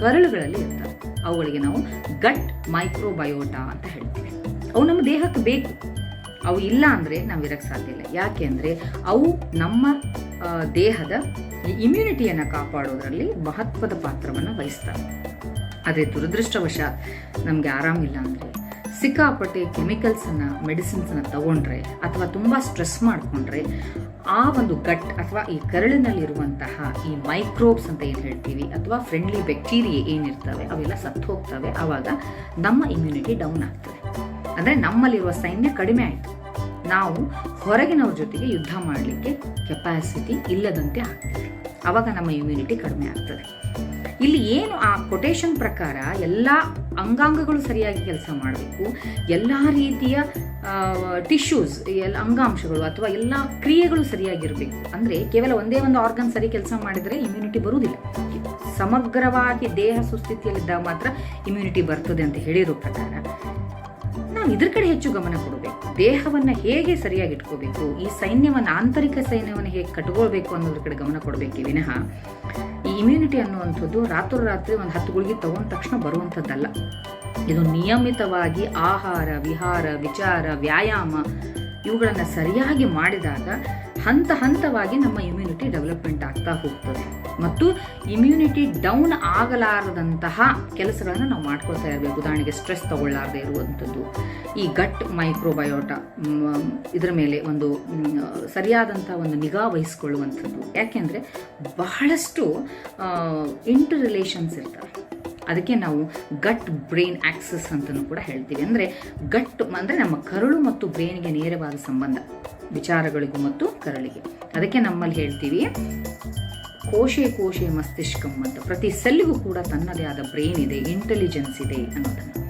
ಕರಳುಗಳಲ್ಲಿ ಇರ್ತವೆ. ಅವುಗಳಿಗೆ ನಾವು ಗಟ್ ಮೈಕ್ರೋಬಯೋಟಾ ಅಂತ ಹೇಳ್ತೀವಿ. ಅವು ನಮ್ಮ ದೇಹಕ್ಕೆ ಬೇಕು. ಅವು ಇಲ್ಲ ಅಂದರೆ ನಾವು ಇರೋಕ್ಕೆ ಸಾಧ್ಯ ಇಲ್ಲ. ಯಾಕೆ ಅಂದರೆ ಅವು ನಮ್ಮ ದೇಹದ ಇಮ್ಯುನಿಟಿಯನ್ನು ಕಾಪಾಡೋದ್ರಲ್ಲಿ ಮಹತ್ವದ ಪಾತ್ರವನ್ನು ವಹಿಸ್ತವೆ. ಆದರೆ ದುರದೃಷ್ಟವಶಾತ್ ನಮಗೆ ಆರಾಮಿಲ್ಲ ಅಂದರೆ ಸಿಕ್ಕಾಪಟ್ಟೆ ಕೆಮಿಕಲ್ಸನ್ನು, ಮೆಡಿಸಿನ್ಸನ್ನು ತಗೊಂಡ್ರೆ ಅಥವಾ ತುಂಬ ಸ್ಟ್ರೆಸ್ ಮಾಡಿಕೊಂಡ್ರೆ ಆ ಒಂದು ಗಟ್ ಅಥವಾ ಈ ಕರಳಿನಲ್ಲಿರುವಂತಹ ಈ ಮೈಕ್ರೋಬ್ಸ್ ಅಂತ ಏನು ಹೇಳ್ತೀವಿ ಅಥವಾ ಫ್ರೆಂಡ್ಲಿ ಬ್ಯಾಕ್ಟೀರಿಯಾ ಏನಿರ್ತವೆ ಅವೆಲ್ಲ ಸತ್ತು ಹೋಗ್ತವೆ. ಆವಾಗ ನಮ್ಮ ಇಮ್ಯುನಿಟಿ ಡೌನ್ ಆಗ್ತದೆ. ಅಂದರೆ ನಮ್ಮಲ್ಲಿರುವ ಸೈನ್ಯ ಕಡಿಮೆ ಆಯಿತು. ನಾವು ಹೊರಗಿನವ್ರ ಜೊತೆಗೆ ಯುದ್ಧ ಮಾಡಲಿಕ್ಕೆ ಕೆಪಾಸಿಟಿ ಇಲ್ಲದಂತೆ ಆಗ್ತದೆ. ಆವಾಗ ನಮ್ಮ ಇಮ್ಯುನಿಟಿ ಕಡಿಮೆ ಆಗ್ತದೆ. ಇಲ್ಲಿ ಏನು ಆ ಕೊಟೇಶನ್ ಪ್ರಕಾರ ಎಲ್ಲ ಅಂಗಾಂಗಗಳು ಸರಿಯಾಗಿ ಕೆಲಸ ಮಾಡಬೇಕು, ಎಲ್ಲ ರೀತಿಯ ಟಿಶ್ಯೂಸ್, ಎಲ್ಲ ಅಂಗಾಂಶಗಳು ಅಥವಾ ಎಲ್ಲ ಕ್ರಿಯೆಗಳು ಸರಿಯಾಗಿರಬೇಕು. ಅಂದರೆ ಕೇವಲ ಒಂದೇ ಒಂದು ಆರ್ಗನ್ ಸರಿ ಕೆಲಸ ಮಾಡಿದರೆ ಇಮ್ಯುನಿಟಿ ಬರುವುದಿಲ್ಲ. ಸಮಗ್ರವಾಗಿ ದೇಹ ಸುಸ್ಥಿತಿಯಲ್ಲಿದ್ದಾಗ ಮಾತ್ರ ಇಮ್ಯುನಿಟಿ ಬರ್ತದೆ ಅಂತ ಹೇಳಿರೋ ಪ್ರಕಾರ ನಾವು ಇದ್ರ ಕಡೆ ಹೆಚ್ಚು ಗಮನ ಕೊಡಬೇಕು. ದೇಹವನ್ನು ಹೇಗೆ ಸರಿಯಾಗಿ ಇಟ್ಕೋಬೇಕು, ಈ ಸೈನ್ಯವನ್ನು, ಆಂತರಿಕ ಸೈನ್ಯವನ್ನು ಹೇಗೆ ಕಟ್ಕೊಳ್ಬೇಕು ಅನ್ನೋದ್ರ ಕಡೆ ಗಮನ ಕೊಡಬೇಕೆ ವಿನಃ ಈ ಇಮ್ಯುನಿಟಿ ಅನ್ನುವಂಥದ್ದು ರಾತ್ರೋರಾತ್ರಿ ಒಂದು 10 ಗುಳಿಗೆ ತಗೊಂಡ ತಕ್ಷಣ ಬರುವಂಥದ್ದಲ್ಲ. ಇದು ನಿಯಮಿತವಾಗಿ ಆಹಾರ, ವಿಹಾರ, ವಿಚಾರ, ವ್ಯಾಯಾಮ ಇವುಗಳನ್ನು ಸರಿಯಾಗಿ ಮಾಡಿದಾಗ ಹಂತ ಹಂತವಾಗಿ ನಮ್ಮ ಇಮ್ಯುನಿಟಿ ಡೆವಲಪ್ಮೆಂಟ್ ಆಗ್ತಾ ಹೋಗ್ತದೆ. ಮತ್ತು ಇಮ್ಯುನಿಟಿ ಡೌನ್ ಆಗಲಾರದಂತಹ ಕೆಲಸಗಳನ್ನು ನಾವು ಮಾಡ್ಕೊಳ್ತಾ ಇರಬೇಕು. ಉದಾಹರಣೆಗೆ ಸ್ಟ್ರೆಸ್ ತಗೊಳ್ಳಾರದೆ ಇರುವಂಥದ್ದು, ಈ ಗಟ್ ಮೈಕ್ರೋಬಯೋಟಾ ಇದರ ಮೇಲೆ ಒಂದು ಸರಿಯಾದಂಥ ಒಂದು ನಿಗಾ ವಹಿಸ್ಕೊಳ್ಳುವಂಥದ್ದು. ಯಾಕೆಂದರೆ ಬಹಳಷ್ಟು ಇಂಟರ್ ರಿಲೇಷನ್ಸ್ ಇರ್ತವೆ. ಅದಕ್ಕೆ ನಾವು ಗಟ್ ಬ್ರೈನ್ ಆಕ್ಸಸ್ ಅಂತಲೂ ಕೂಡ ಹೇಳ್ತೀವಿ. ಅಂದರೆ ಗಟ್ ಅಂದರೆ ನಮ್ಮ ಕರುಳು ಮತ್ತು ಬ್ರೈನ್ಗೆ ನೇರವಾದ ಸಂಬಂಧ, ವಿಚಾರಗಳಿಗೂ ಮತ್ತು ಕರಳಿಗೆ. ಅದಕ್ಕೆ ನಮ್ಮಲ್ಲಿ ಹೇಳ್ತೀವಿ ಕೋಶೆ ಕೋಶೆ ಮಸ್ತಿಷ್ಕಂ ಅಂತ. ಪ್ರತಿ ಸೆಲ್ಗೂ ಕೂಡ ತನ್ನದೇ ಆದ ಬ್ರೈನ್ ಇದೆ, ಇಂಟೆಲಿಜೆನ್ಸ್ ಇದೆ ಅನ್ನೋದನ್ನು.